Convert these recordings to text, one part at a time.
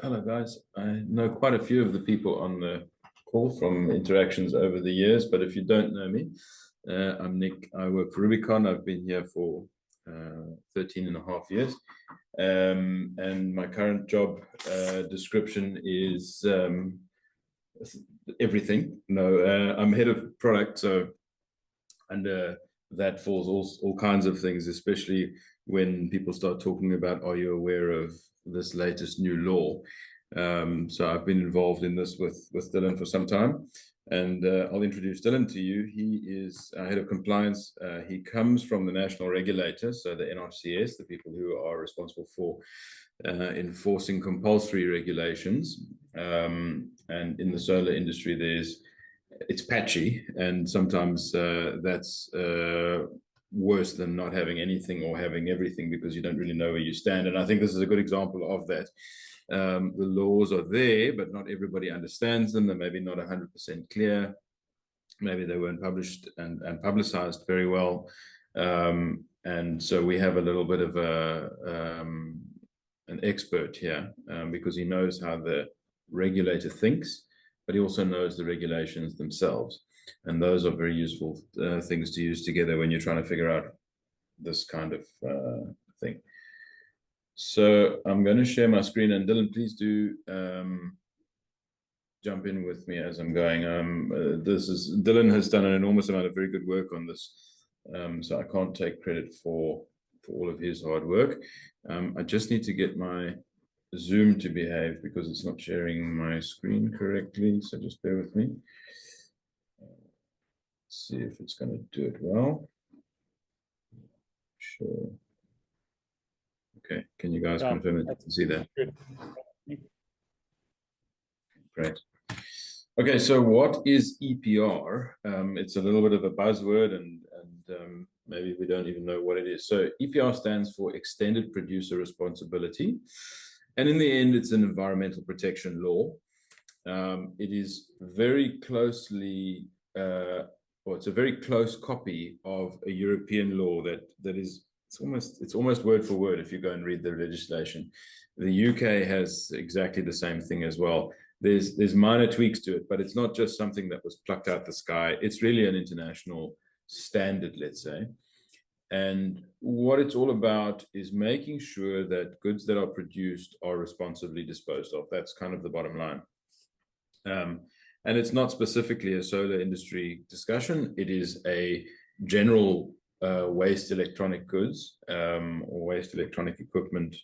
Hello, guys. I know quite a few of the people on the call from interactions over the years, but if you don't know me, I'm Nick. I work for Rubicon. I've been here for 13 and a half years. And my current job description is everything. No, I'm head of product, so under that falls all kinds of things, especially when people start talking about, are you aware of this latest new law? So I've been involved in this with Dylan for some time, and I'll introduce Dylan to you. He is our head of compliance. He comes from the national regulator, so the NRCS, the people who are responsible for enforcing compulsory regulations. And in the solar industry, it's patchy, and sometimes that's worse than not having anything or having everything, because you don't really know where you stand. And I think this is a good example of that. The laws are there, but not everybody understands them. They're maybe not 100% clear. Maybe they weren't published and publicized very well. And so we have a little bit of an expert here, because he knows how the regulator thinks, but he also knows the regulations themselves. And those are very useful things to use together when you're trying to figure out this kind of thing. So I'm going to share my screen, and Dylan, please do jump in with me as I'm going. Dylan has done an enormous amount of very good work on this, so I can't take credit for all of his hard work. I just need to get my Zoom to behave because it's not sharing my screen correctly, so just bear with me. Let's see if it's going to do it well. Sure. Okay, can you guys confirm that you can see that? Good. Great. Okay, so what is EPR? It's a little bit of a buzzword, and maybe we don't even know what it is. So EPR stands for Extended Producer Responsibility. And in the end, it's an environmental protection law. It is very closely, it's a very close copy of a European law that is, it's almost word for word if you go and read the legislation. The UK has exactly the same thing as well. There's minor tweaks to it, but it's not just something that was plucked out the sky. It's really an international standard, let's say. And what it's all about is making sure that goods that are produced are responsibly disposed of. That's kind of the bottom line. And it's not specifically a solar industry discussion. It is a general waste electronic goods or waste electronic equipment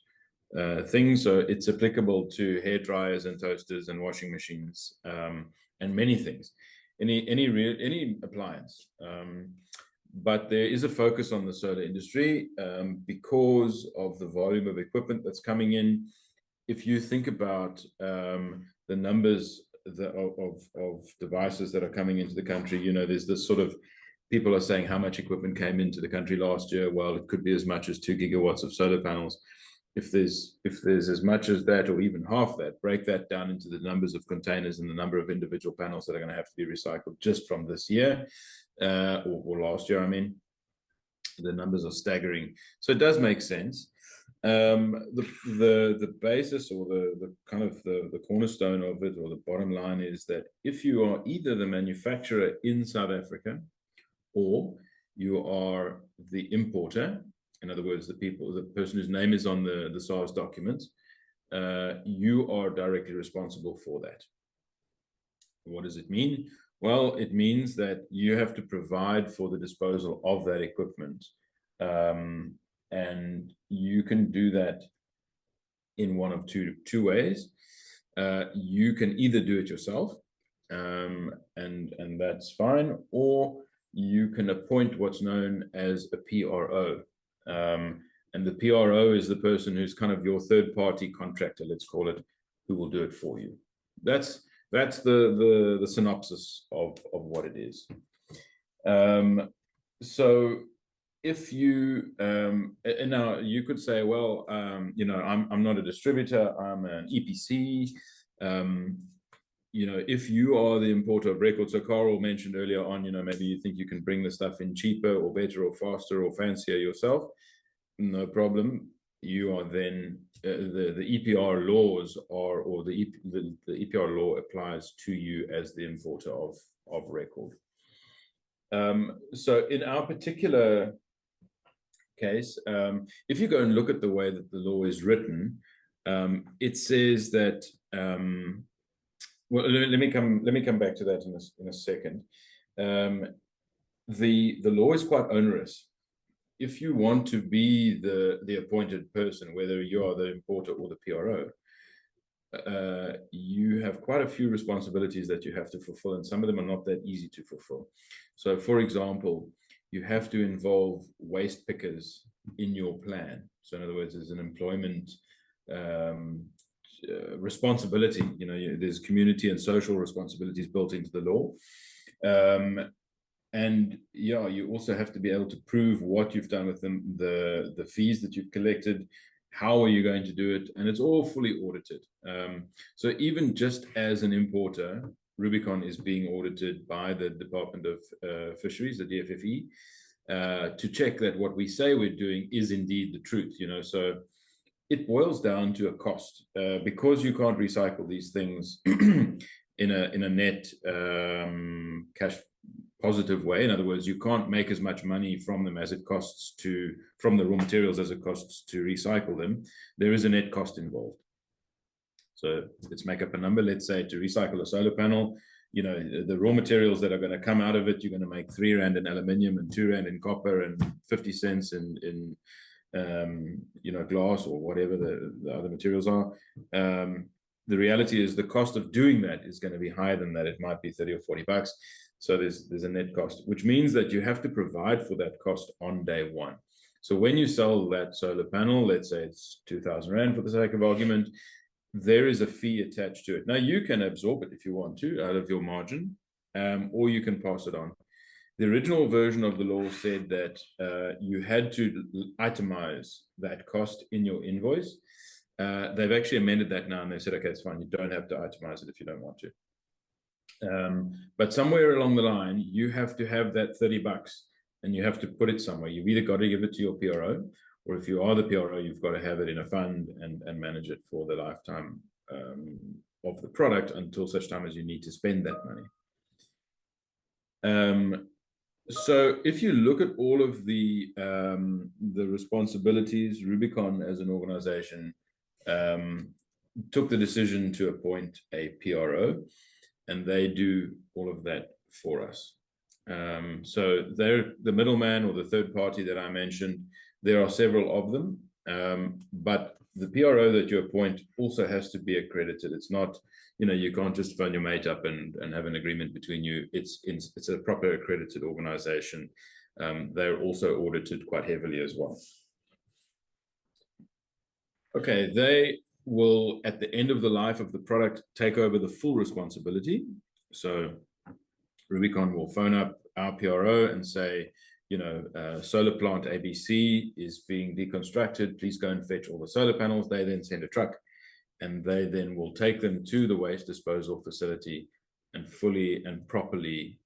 thing. So it's applicable to hair dryers and toasters and washing machines and many things, any appliance. But there is a focus on the solar industry because of the volume of equipment that's coming in. If you think about the numbers of devices that are coming into the country, you know, there's this sort of, people are saying how much equipment came into the country last year. Well, it could be as much as 2 gigawatts of solar panels. If there's as much as that, or even half that, break that down into the numbers of containers and the number of individual panels that are going to have to be recycled just from this year. Or last year, I mean, the numbers are staggering. So it does make sense. The basis, or the kind of the cornerstone of it, or the bottom line, is that if you are either the manufacturer in South Africa, or you are the importer, in other words, the person whose name is on the SARS documents, you are directly responsible for that. What does it mean? Well, it means that you have to provide for the disposal of that equipment. And you can do that in one of two ways. You can either do it yourself, and that's fine, or you can appoint what's known as a PRO. And the PRO is the person who's kind of your third-party contractor, let's call it, who will do it for you. That's the synopsis of what it is. So if you and now you could say, well, you know, I'm not a distributor, I'm an EPC. You know, if you are the importer of record, so Carl mentioned earlier on, you know, maybe you think you can bring the stuff in cheaper or better or faster or fancier yourself, no problem. you are then the EPR laws are, or the EPR law applies to you as the importer of record. So in our particular case, if you go and look at the way that the law is written, it says that well, let me come back to that in a second. The law is quite onerous. If you want to be the appointed person, whether you are the importer or the PRO, you have quite a few responsibilities that you have to fulfill, and some of them are not that easy to fulfill. So, for example, you have to involve waste pickers in your plan. So, in other words, there's an employment responsibility. You know, there's community and social responsibilities built into the law. And yeah, you also have to be able to prove what you've done with them, the fees that you've collected, how are you going to do it, and it's all fully audited. So even just as an importer, Rubicon is being audited by the Department of Fisheries, the DFFE, to check that what we say we're doing is indeed the truth. You know, so it boils down to a cost, because you can't recycle these things in a net cash positive way. In other words, you can't make as much money from them as it costs from the raw materials as it costs to recycle them. There is a net cost involved. So let's make up a number. Let's say to recycle a solar panel, you know, the raw materials that are going to come out of it, you're going to make 3 Rand in aluminium and 2 Rand in copper and 50 cents in you know, glass or whatever the other materials are. The reality is the cost of doing that is going to be higher than that. It might be 30 or 40 bucks. So there's a net cost, which means that you have to provide for that cost on day one. So when you sell that solar panel, let's say it's 2,000 Rand for the sake of argument, there is a fee attached to it. Now you can absorb it if you want to out of your margin, or you can pass it on. The original version of the law said that you had to itemize that cost in your invoice. They've actually amended that now, and they said, okay, it's fine. You don't have to itemize it if you don't want to. But somewhere along the line, you have to have that 30 bucks and you have to put it somewhere. You've either got to give it to your PRO, or if you are the PRO, you've got to have it in a fund and manage it for the lifetime of the product until such time as you need to spend that money. So if you look at all of the responsibilities, Rubicon as an organization took the decision to appoint a PRO, and they do all of that for us. So they're the middleman or the third party that I mentioned. There are several of them, but the PRO that you appoint also has to be accredited. It's not, you know, you can't just phone your mate up and have an agreement between you. It's a proper accredited organization. They're also audited quite heavily as well. Okay, they will, at the end of the life of the product, take over the full responsibility. So Rubicon will phone up our PRO and say, you know, solar plant ABC is being deconstructed. Please go and fetch all the solar panels. They then send a truck, and they then will take them to the waste disposal facility and fully and properly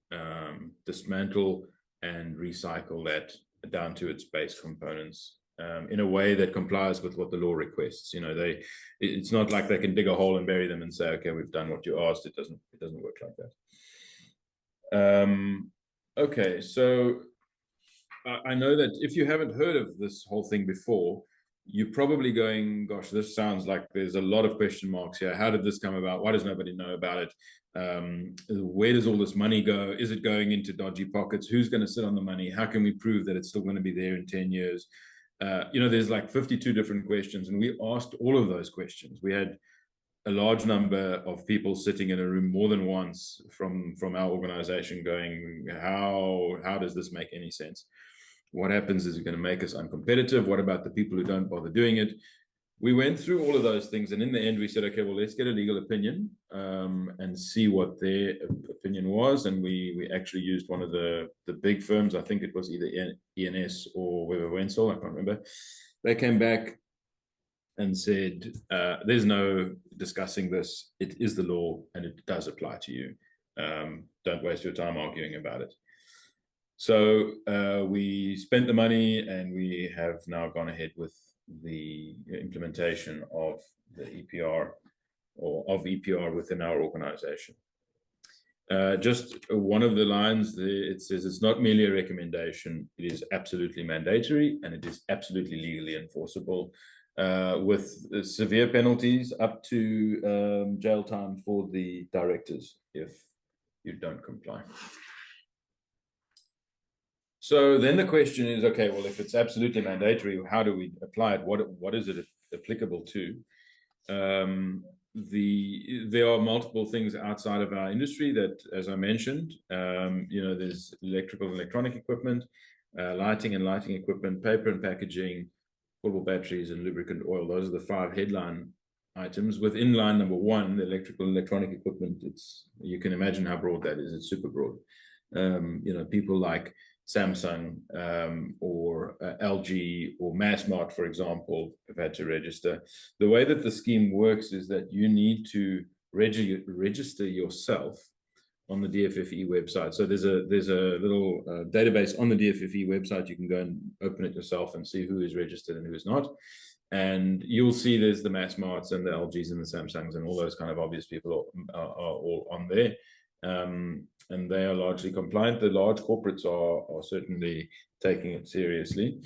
dismantle and recycle that down to its base components. In a way that complies with what the law requests. You know, it's not like they can dig a hole and bury them and say, okay, we've done what you asked. It doesn't work like that. Okay, so I know that if you haven't heard of this whole thing before, you're probably going, gosh, this sounds like there's a lot of question marks here. How did this come about? Why does nobody know about it? Where does all this money go? Is it going into dodgy pockets? Who's going to sit on the money? How can we prove that it's still going to be there in 10 years? You know, there's like 52 different questions, and we asked all of those questions. We had a large number of people sitting in a room more than once from our organization going, how does this make any sense? What happens? Is it going to make us uncompetitive? What about the people who don't bother doing it? We went through all of those things, and in the end we said, okay, well, let's get a legal opinion and see what their opinion was. And we actually used one of the big firms. I think it was either ENS or Weber Wenzel, I can't remember. They came back and said, there's no discussing this. It is the law and it does apply to you. Don't waste your time arguing about it. So we spent the money, and we have now gone ahead with the implementation of the EPR or of EPR within our organization. Just one of the lines, it says it's not merely a recommendation, it is absolutely mandatory and it is absolutely legally enforceable, with severe penalties up to jail time for the directors if you don't comply. So then the question is, okay, well, if it's absolutely mandatory, how do we apply it? What is it applicable to? There are multiple things outside of our industry that, as I mentioned, there's electrical and electronic equipment, lighting and lighting equipment, paper and packaging, portable batteries, and lubricant oil. Those are the 5 headline items. Within line number 1, the electrical and electronic equipment, you can imagine how broad that is. It's super broad. People like Samsung or LG or Massmart, for example, have had to register. The way that the scheme works is that you need to register yourself on the DFFE website. So there's a little database on the DFFE website. You can go and open it yourself and see who is registered and who is not. And you'll see there's the Massmarts and the LGs and the Samsungs and all those kind of obvious people are all on there. And they are largely compliant. The large corporates are certainly taking it seriously.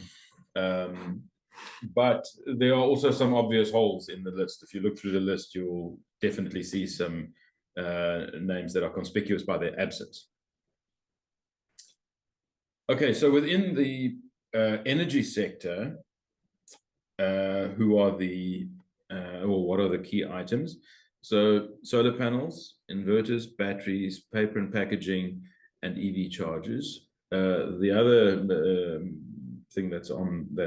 But there are also some obvious holes in the list. If you look through the list, you'll definitely see some names that are conspicuous by their absence. Okay, so within the energy sector, who are the, or what are the key items? So solar panels, inverters, batteries, paper and packaging, and EV chargers. The other thing that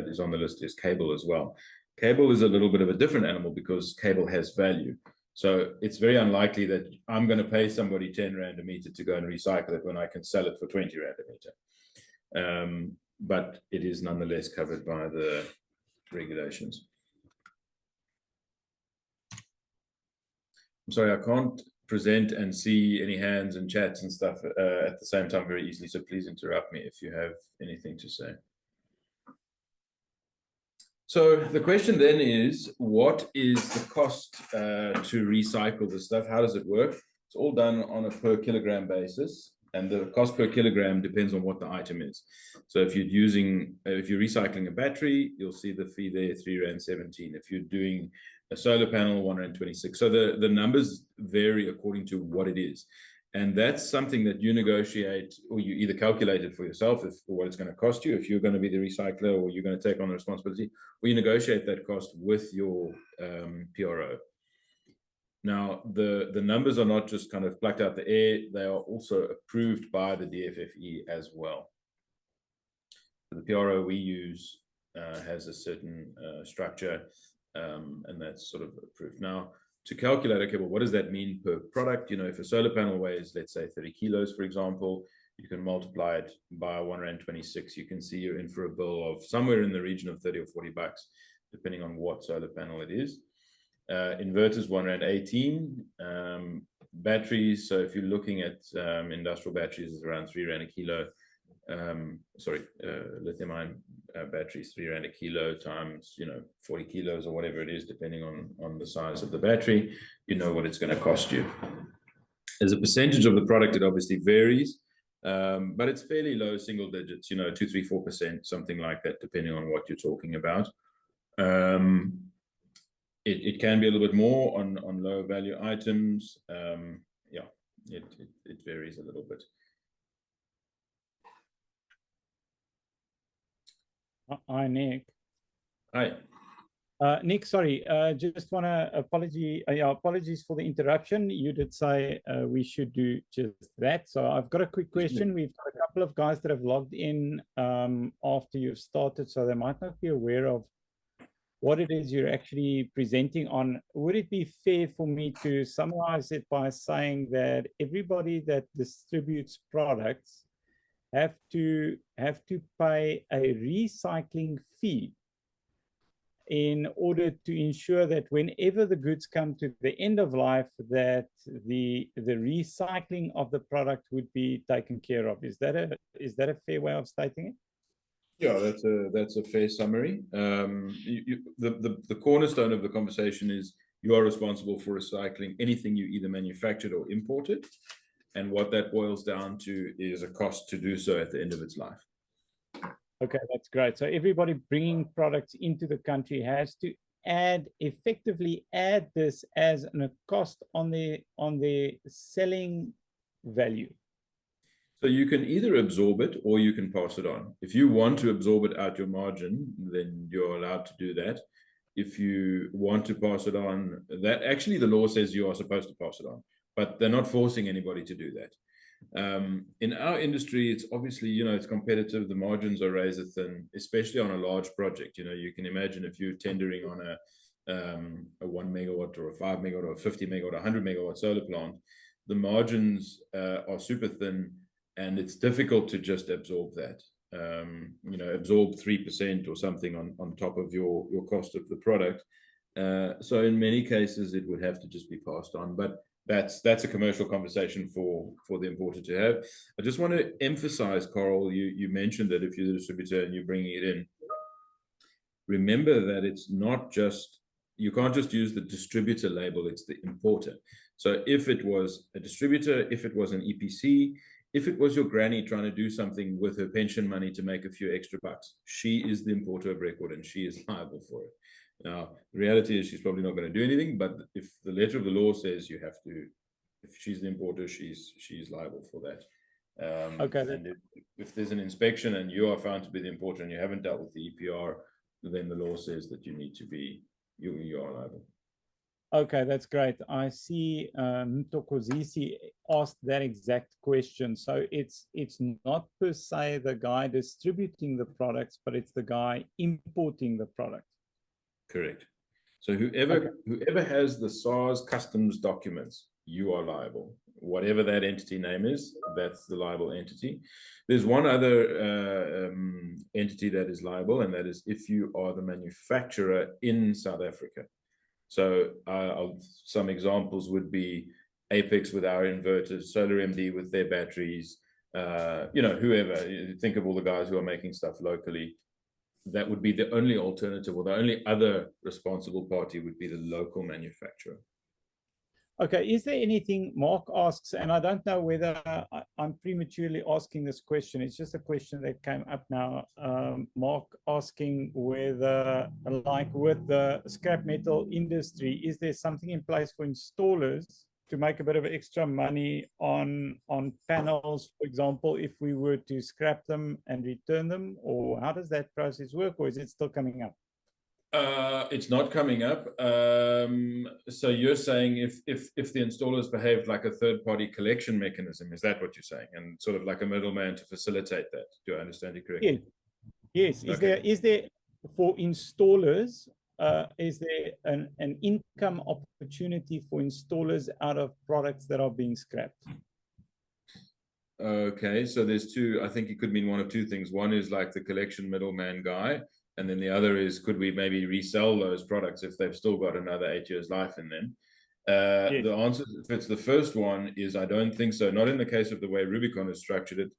is on the list is cable as well. Cable is a little bit of a different animal because cable has value. So it's very unlikely that I'm going to pay somebody 10 Rand a meter to go and recycle it when I can sell it for 20 Rand a meter. But it is nonetheless covered by the regulations. I'm sorry, I can't present and see any hands and chats and stuff at the same time very easily, so please interrupt me if you have anything to say. So the question then is, what is the cost to recycle this stuff? How does it work? It's all done on a per kilogram basis, and the cost per kilogram depends on what the item is. So if you're recycling a battery, you'll see the fee there, 3.17 Rand. If you're doing a solar panel, 1.26 Rand. So the numbers vary according to what it is. And that's something that you negotiate, or you either calculate it for yourself for what it's going to cost you, if you're going to be the recycler, or you're going to take on the responsibility, or you negotiate that cost with your PRO. Now, the numbers are not just kind of plucked out the air, they are also approved by the DFFE as well. The PRO we use has a certain structure, and that's sort of approved. Now, to calculate, okay, well, what does that mean per product? You know, if a solar panel weighs, let's say 30 kilos, for example, you can multiply it by 1.26 Rand. You can see you're in for a bill of somewhere in the region of 30 or 40 bucks, depending on what solar panel it is. Inverters, 1.18 Rand. Batteries, so if you're looking at industrial batteries, is around 3 Rand a kilo. Lithium-ion batteries, 3 Rand a kilo times 40 kilos or whatever it is, depending on the size of the battery. You know what it's going to cost you. As a percentage of the product, it obviously varies, but it's fairly low single digits, 2, 3, 4%, something like that, depending on what you're talking about. It can be a little bit more on low value items. Yeah, it varies a little bit. Hi, Nick. Hi. Nick, sorry, just want to apologies for the interruption. You did say we should do just that. So I've got a quick question. We've got a couple of guys that have logged in after you've started, so they might not be aware of what it is you're actually presenting on. Would it be fair for me to summarize it by saying that everybody that distributes products have to pay a recycling fee in order to ensure that whenever the goods come to the end of life, that the recycling of the product would be taken care of? Is that a fair way of stating it? Yeah, that's a fair summary. The cornerstone of the conversation is you are responsible for recycling anything you either manufactured or imported, and what that boils down to is a cost to do so at the end of its life. Okay, that's great. So everybody bringing products into the country has to effectively add this as a cost on the selling value. So you can either absorb it or you can pass it on. If you want to absorb it out your margin, then you're allowed to do that. If you want to pass it on, that actually the law says you are supposed to pass it on, but they're not forcing anybody to do that. In our industry, it's obviously, it's competitive. The margins are razor thin, especially on a large project. You can imagine if you're tendering on a 1 megawatt or a 5 megawatt or a 50 megawatt, 100 megawatt solar plant, the margins are super thin, and it's difficult to just absorb that. Absorb 3% or something on top of your cost of the product. So in many cases, it would have to just be passed on. But that's a commercial conversation for the importer to have. I just want to emphasize, Carl, you mentioned that if you're the distributor and you're bringing it in, remember that it's not just, you can't just use the distributor label, it's the importer. So if it was a distributor, if it was an EPC, if it was your granny trying to do something with her pension money to make a few extra bucks, she is the importer of record and she is liable for it. Now, the reality is she's probably not going to do anything, but if the letter of the law says you have to, if she's the importer, she's liable for that. Okay. And if there's an inspection and you are found to be the importer and you haven't dealt with the EPR, then the law says that you need to be, you are liable. Okay, that's great. I see Mtokozisi asked that exact question. So it's not per se the guy distributing the products, but it's the guy importing the product. Correct. So whoever has the SARS customs documents, you are liable. Whatever that entity name is, that's the liable entity. There's one other entity that is liable, and that is if you are the manufacturer in South Africa. So some examples would be Apex with our inverters, Solar MD with their batteries, whoever. Think of all the guys who are making stuff locally. That would be the only alternative, or the only other responsible party would be the local manufacturer. Okay, is there anything, Mark asks, and I don't know whether I'm prematurely asking this question, it's just a question that came up now. Mark asking whether, like with the scrap metal industry, is there something in place for installers to make a bit of extra money on panels, for example, if we were to scrap them and return them, or how does that process work, or is it still coming up? It's not coming up. So you're saying if the installers behaved like a third-party collection mechanism, is that what you're saying? And sort of like a middleman to facilitate that? Do I understand you correctly? Yes. Is there for installers, is there an income opportunity for installers out of products that are being scrapped? Okay, so there's two. I think it could mean one of two things. One is like the collection middleman guy, and then the other is, could we maybe resell those products if they've still got another 8 years life in them? Yes. The answer, if it's the first one, is I don't think so. Not in the case of the way Rubicon has structured it,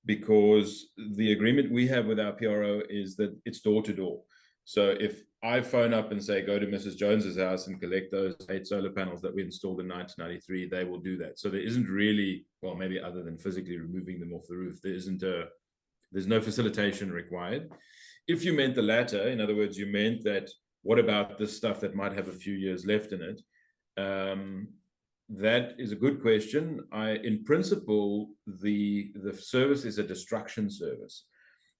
because the agreement we have with our PRO is that it's door to door. So if I phone up and say, go to Mrs. Jones's house and collect those 8 solar panels that we installed in 1993, they will do that. So there isn't really, well, maybe other than physically removing them off the roof, there's no facilitation required. If you meant the latter, in other words, you meant that, what about this stuff that might have a few years left in it? That is a good question. In principle, the service is a destruction service.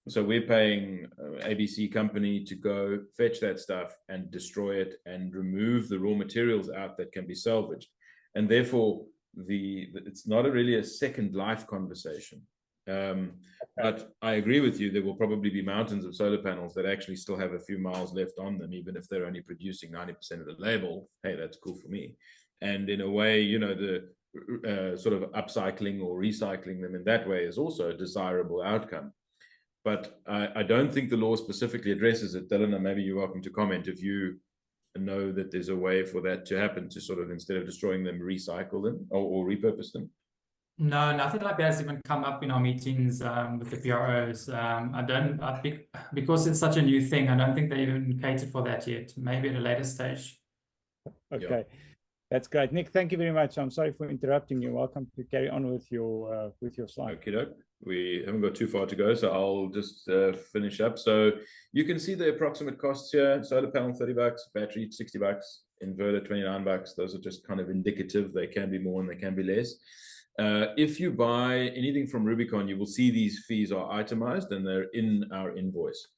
So we're paying ABC company to go fetch that stuff and destroy it and remove the raw materials out that can be salvaged. And therefore, it's not really a second life conversation. But I agree with you, there will probably be mountains of solar panels that actually still have a few miles left on them, even if they're only producing 90% of the label. Hey, that's cool for me. And in a way, the sort of upcycling or recycling them in that way is also a desirable outcome. But I don't think the law specifically addresses it. Dylan, maybe you're welcome to comment if you know that there's a way for that to happen, to sort of, instead of destroying them, recycle them or repurpose them. No, nothing like that has even come up in our meetings with the PROs. Because it's such a new thing, I don't think they even catered for that yet. Maybe at a later stage. Okay, that's great. Nick, thank you very much. I'm sorry for interrupting you. Welcome to carry on with your slide. Okay, doke. We haven't got too far to go, so I'll just finish up. So you can see the approximate costs here. Solar panel, $30, battery, $60, inverter, $29. Those are just kind of indicative. They can be more and they can be less. If you buy anything from Rubicon, you will see these fees are itemized and they're in our invoice.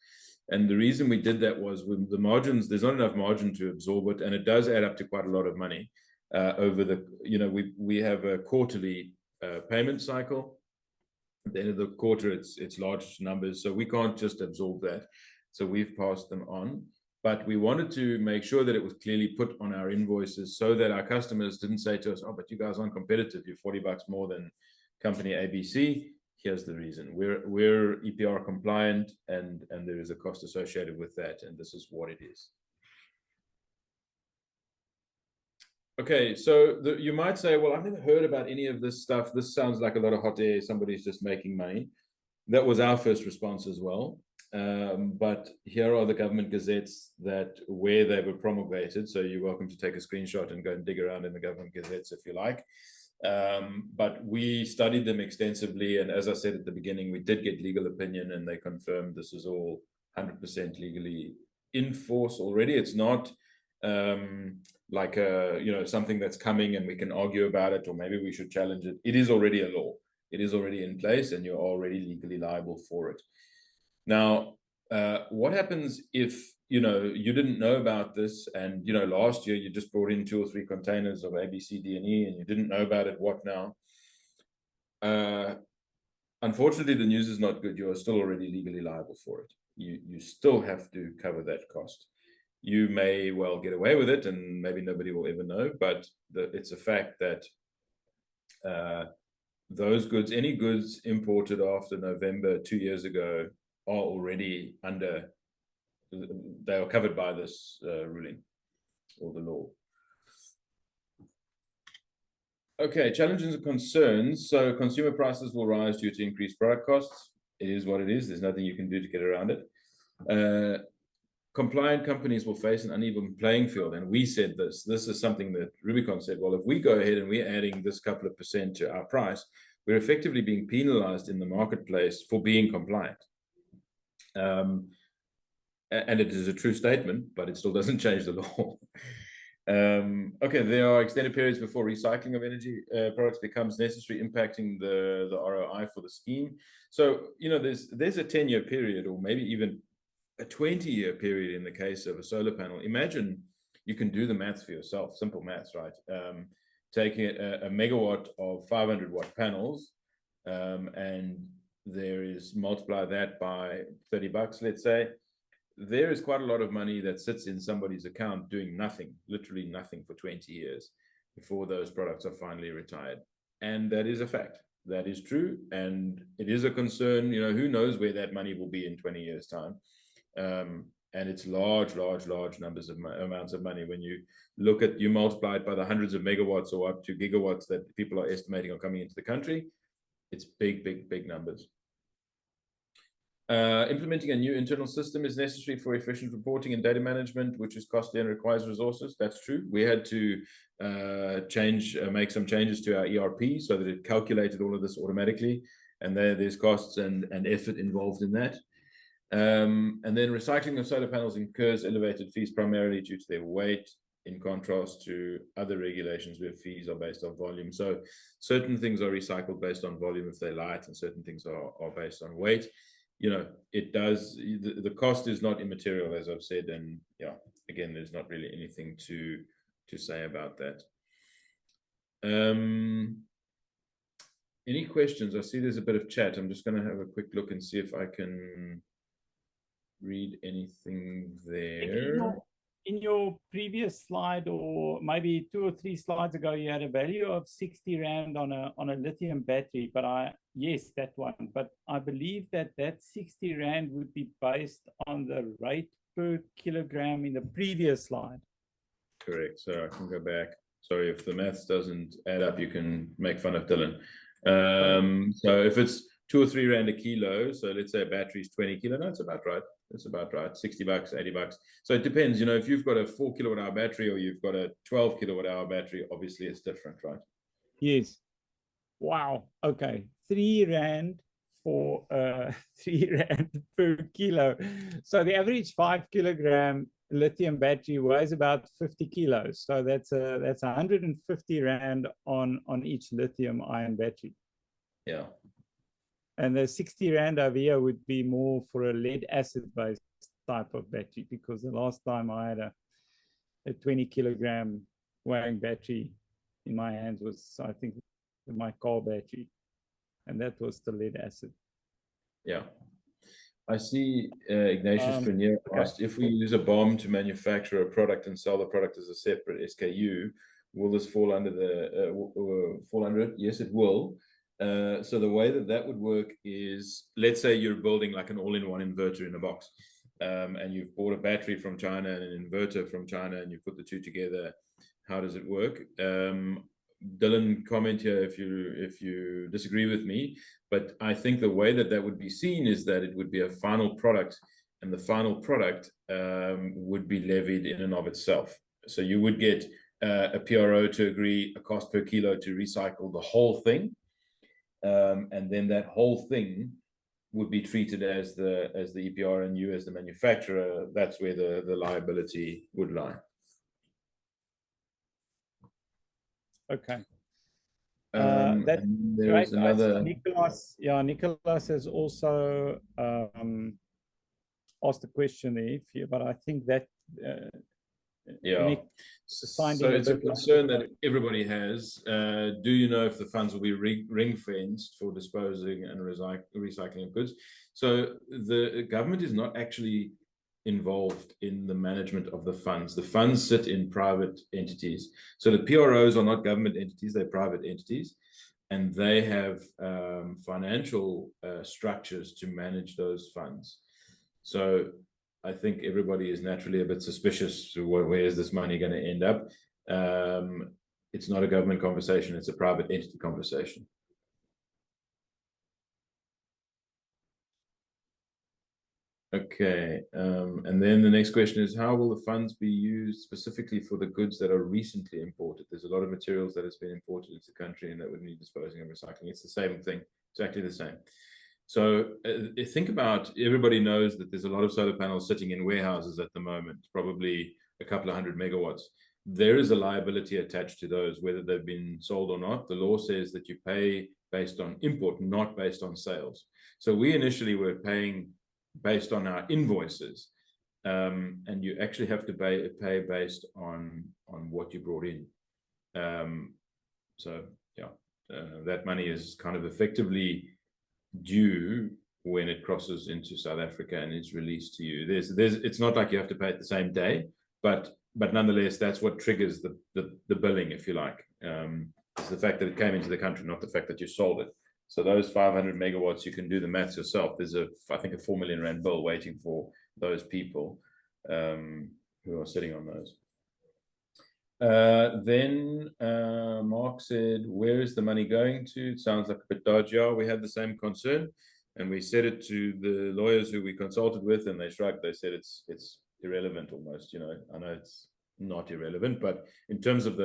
And the reason we did that was with the margins, there's not enough margin to absorb it, and it does add up to quite a lot of money over the, we have a quarterly payment cycle. At the end of the quarter, it's large numbers, so we can't just absorb that. So we've passed them on. But we wanted to make sure that it was clearly put on our invoices so that our customers didn't say to us, oh, but you guys aren't competitive. You're $40 more than company ABC. Here's the reason. We're EPR compliant, and there is a cost associated with that, and this is what it is. Okay, so you might say, well, I've never heard about any of this stuff. This sounds like a lot of hot air. Somebody's just making money. That was our first response as well. But here are the government gazettes where they were promulgated. So you're welcome to take a screenshot and go and dig around in the government gazettes if you like. But we studied them extensively. And as I said at the beginning, we did get legal opinion, and they confirmed this is all 100% legally in force already. It's not like something that's coming and we can argue about it, or maybe we should challenge it. It is already a law. It is already in place, and you're already legally liable for it. Now, what happens if you didn't know about this, and last year you just brought in 2 or 3 containers of A, B, C, D, and E, and you didn't know about it? What now? Unfortunately, the news is not good. You are still already legally liable for it. You still have to cover that cost. You may well get away with it, and maybe nobody will ever know, but it's a fact that those goods, any goods imported after November 2 years ago, are already they are covered by this ruling or the law. Okay, challenges and concerns. So consumer prices will rise due to increased product costs. It is what it is. There's nothing you can do to get around it. Compliant companies will face an uneven playing field. And we said this is something that Rubicon said, well, if we go ahead and we're adding this couple of % to our price, we're effectively being penalized in the marketplace for being compliant. And it is a true statement, but it still doesn't change the law. Okay, there are extended periods before recycling of energy products becomes necessary, impacting the ROI for the scheme. So, there's a 10-year period, or maybe even a 20-year period in the case of a solar panel. Imagine you can do the maths for yourself, simple maths, right? Taking a megawatt of 500-watt panels, and there is multiply that by $30, let's say. There is quite a lot of money that sits in somebody's account doing nothing, literally nothing, for 20 years before those products are finally retired. And that is a fact. That is true. And it is a concern. Who knows where that money will be in 20 years' time. And it's large numbers of amounts of money. When you look at, you multiply it by the hundreds of megawatts or up to gigawatts that people are estimating are coming into the country, it's big numbers. Implementing a new internal system is necessary for efficient reporting and data management, which is costly and requires resources. That's true. We had to make some changes to our ERP so that it calculated all of this automatically, and there's costs and effort involved in that. And then recycling of solar panels incurs elevated fees primarily due to their weight, in contrast to other regulations where fees are based on volume. So certain things are recycled based on volume if they're light, and certain things are based on weight. It does, the cost is not immaterial, as I've said, and again, there's not really anything to say about that. Any questions? I see there's a bit of chat. I'm just going to have a quick look and see if I can read anything there. In your previous slide, or maybe 2 or 3 slides ago, you had a value of 60 Rand on a lithium battery, but yes, that one. But I believe that 60 Rand would be based on the rate per kilogram in the previous slide. Correct. So I can go back. Sorry if the maths doesn't add up. You can make fun of Dylan. So if it's 2 or 3 rand a kilo, so let's say a battery is 20 kilo, that's about right. That's about right. $60, $80. So it depends, you know, if you've got a 4 kilowatt hour battery or you've got a 12 kilowatt hour battery, obviously it's different, right? Yes. Wow. Okay. 3 rand for 3 rand per kilo. So the average 5 kilogram lithium battery weighs about 50 kilos. So that's 150 rand on each lithium ion battery. Yeah. And the 60 rand over here would be more for a lead acid based type of battery, because the last time I had a 20 kilogram weighing battery in my hands was, I think, my car battery, and that was the lead acid. Yeah. I see Ignatius Frenier asked, if we use a bomb to manufacture a product and sell the product as a separate SKU, will this fall under the fall under it? Yes, it will. So the way that would work is, let's say you're building like an all-in-one inverter in a box, and you've bought a battery from China and an inverter from China, and you put the two together. How does it work? Dylan, comment here if you disagree with me, but I think the way that would be seen is that it would be a final product, and the final product would be levied in and of itself. So you would get a PRO to agree a cost per kilo to recycle the whole thing, and then that whole thing would be treated as the EPR, and you as the manufacturer, that's where the liability would lie. Okay. That's right. another. Nicholas has also asked a question there, but I think that Nick, so it's a concern that everybody has. Do you know if the funds will be ring fenced for disposing and recycling of goods? So the government is not actually involved in the management of the funds. The funds sit in private entities. So the PROs are not government entities, they're private entities, and they have financial structures to manage those funds. So I think everybody is naturally a bit suspicious. Where is this money going to end up? It's not a government conversation, it's a private entity conversation. Okay, and then the next question is, how will the funds be used specifically for the goods that are recently imported? There's a lot of materials that has been imported into the country and that would need disposing and recycling. It's the same thing, exactly the same. So think about, everybody knows that there's a lot of solar panels sitting in warehouses at the moment, probably a couple of 100 megawatts. There is a liability attached to those, whether they've been sold or not. The law says that you pay based on import, not based on sales. So we initially were paying based on our invoices, and you actually have to pay based on what you brought in. So yeah, that money is kind of effectively due when it crosses into South Africa and it's released to you. It's not like you have to pay it the same day, but nonetheless, that's what triggers the billing, if you like. It's the fact that it came into the country, not the fact that you sold it. So those 500 megawatts, you can do the maths yourself. There's I think a 4 million rand bill waiting for those people who are sitting on those. Then Mark said, where is the money going to? It sounds like a bit dodgy. We had the same concern, and we said it to the lawyers who we consulted with, and they shrugged. They said it's irrelevant almost. You know, I know it's not irrelevant, but in terms of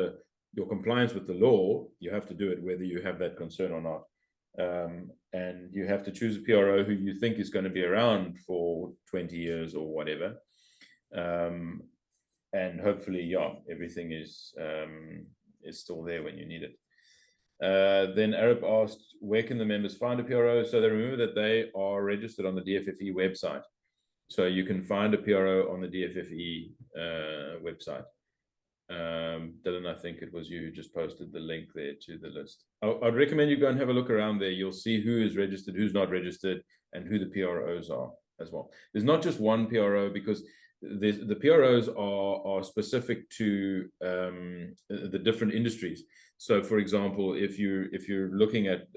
your compliance with the law, you have to do it whether you have that concern or not. And you have to choose a PRO who you think is going to be around for 20 years or whatever. And hopefully, yeah, everything is still there when you need it. Then AREP asked, where can the members find a PRO? So they remember that they are registered on the DFFE website. So you can find a PRO on the DFFE website. Dylan, I think it was you who just posted the link there to the list. I'd recommend you go and have a look around there. You'll see who is registered, who's not registered, and who the PROs are as well. There's not just one PRO, because the PROs are specific to the different industries. So, for example, if you're looking at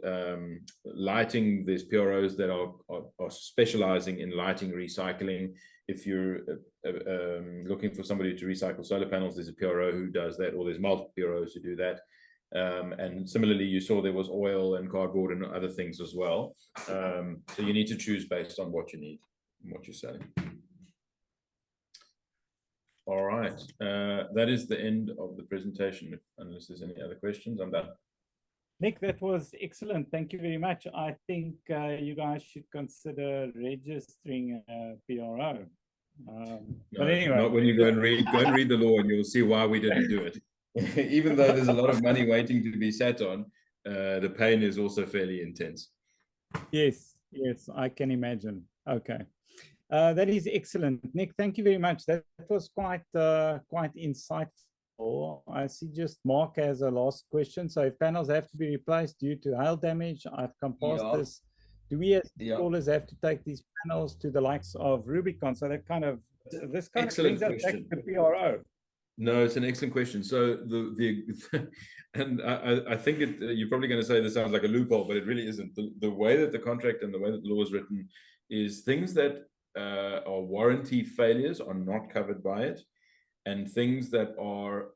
lighting, there's PROs that are specializing in lighting recycling. If you're looking for somebody to recycle solar panels, there's a PRO who does that, or there's multiple PROs who do that. And similarly, you saw there was oil and cardboard and other things as well. So you need to choose based on what you need and what you're selling. All right, that is the end of the presentation. Unless there's any other questions, I'm done. Nick, that was excellent. Thank you very much. I think you guys should consider registering a PRO. But anyway, not when you go and read the law, and you'll see why we didn't do it. Even though there's a lot of money waiting to be sat on, the pain is also fairly intense. Yes, I can imagine. Okay. That is excellent. Nick, thank you very much. That was quite insightful. I see just Mark has a last question. So if panels have to be replaced due to hail damage, I've come past this. Do we as installers have to take these panels to the likes of Rubicon? So that kind of, this kind of brings us back to PRO. No, it's an excellent question. So and I think you're probably going to say this sounds like a loophole, but it really isn't. The way that the contract and the way that the law is written is things that are warranty failures are not covered by it, and things that are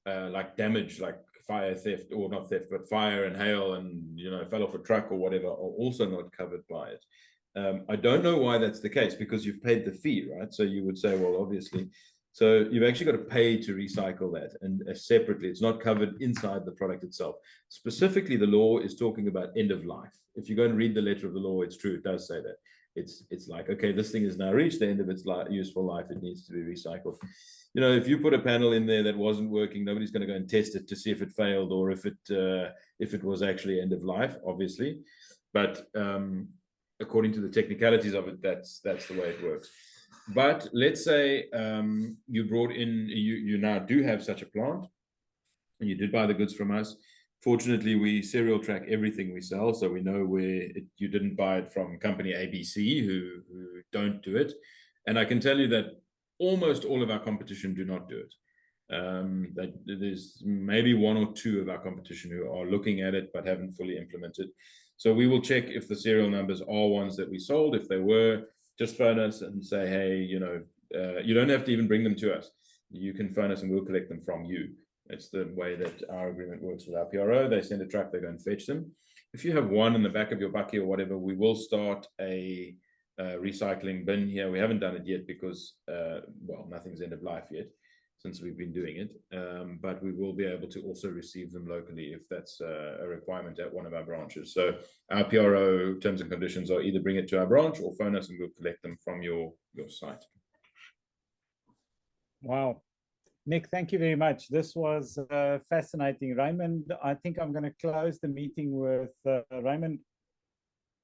like damage, like fire, theft, or not theft, but fire and hail and, you know, fell off a truck or whatever, are also not covered by it. I don't know why that's the case, because you've paid the fee, right? So you would say, well, obviously. So you've actually got to pay to recycle that, and separately, it's not covered inside the product itself. Specifically, the law is talking about end of life. If you go and read the letter of the law, it's true, it does say that. It's like, okay, this thing has now reached the end of its useful life, it needs to be recycled. You know, if you put a panel in there that wasn't working, nobody's going to go and test it to see if it failed or if it was actually end of life, obviously. But according to the technicalities of it, that's the way it works. But let's say you brought in, you now do have such a plant, and you did buy the goods from us. Fortunately, we serial track everything we sell, so we know where you didn't buy it from company ABC, who don't do it. And I can tell you that almost all of our competition do not do it. That there's maybe one or two of our competition who are looking at it but haven't fully implemented. So we will check if the serial numbers are ones that we sold. If they were, just phone us and say, hey, you know, you don't have to even bring them to us. You can phone us and we'll collect them from you. It's the way that our agreement works with our PRO. They send a truck, they go and fetch them. If you have one in the back of your bucky or whatever, we will start a recycling bin here. We haven't done it yet because, well, nothing's end of life yet since we've been doing it. But we will be able to also receive them locally if that's a requirement at one of our branches. So our PRO terms and conditions are either bring it to our branch or phone us and we'll collect them from your site. Wow. Nick, thank you very much. This was fascinating. Raymond, I think I'm going to close the meeting with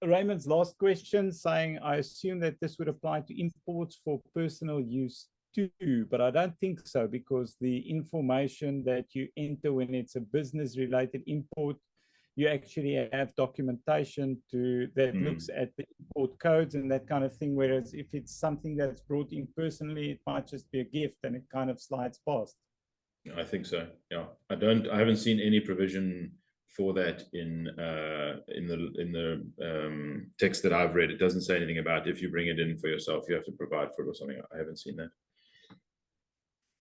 Raymond's last question, saying, I assume that this would apply to imports for personal use too, but I don't think so, because the information that you enter when it's a business-related import, you actually have documentation that looks at the import codes and that kind of thing. Whereas if it's something that's brought in personally, it might just be a gift and it kind of slides past. I think so. Yeah, I haven't seen any provision for that in the text that I've read. It doesn't say anything about if you bring it in for yourself, you have to provide for it or something. I haven't seen that.